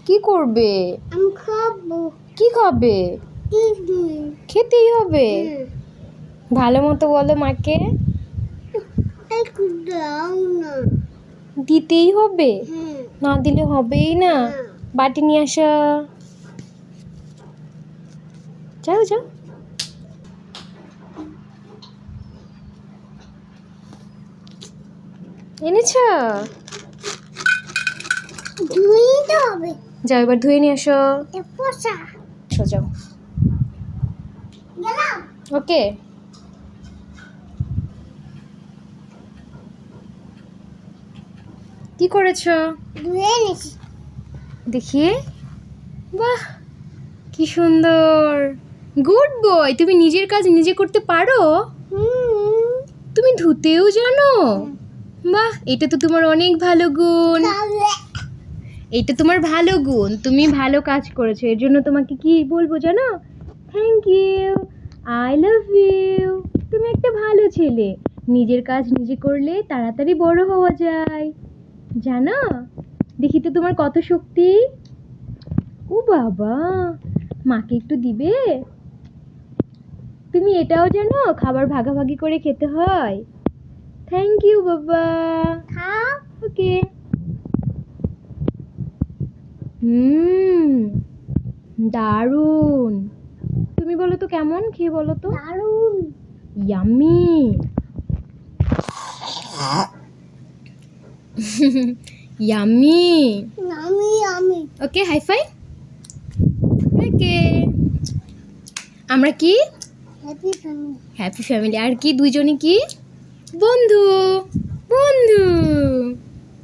কি করবে? আমি খাবো। কি খাবে? খেতেই হবে। ভালো মতো বলো মাকে। একটু দাও না। দিতেই হবে, না দিলে হবেই না। না। বাটি নিয়ে আসো, যাও যাও। এনেছ? ধুইতে হবে। যাও এবার ধুয়ে নিয়ে আসো। পোষা যাও। গেলাম। ওকে। কি করেছো? ধুয়ে নিছি। দেখি, বাহ কি সুন্দর। গুড বয়, তুমি নিজের কাজ নিজে করতে পারো? তুমি ধুতেও জানো? বাহ, এটা তো তোমার অনেক ভালো গুণ। এটা তোমার ভালো গুণ, তুমি ভালো কাজ করেছো। এর জন্য তোমাকে কি বলবো জানো? Thank you, I love you. তুমি একটা ভালো ছেলে। নিজের কাজ নিজে করলে তাড়াতাড়ি বড় হওয়া যায়, জানো? দেখি তো তোমার কত শক্তি। ও বাবা, মাকে একটু দিবে? তুমি এটাও জানো খাবার ভাগাভাগি করে খেতে হয়? থ্যাংক ইউ বাবা। খাও। ওকে। দারুণ। তুমি বলো তো কেমন, খেয়ে বলো তো। দারুণ। ইয়াম্মি। ইয়াম্মি। আমি ওকে, হাই ফাই। ওকে। আমরা কি হ্যাপি ফ্যামিলি। Happy family. আর কি দুইজনে কি বন্ধু। বন্ধু।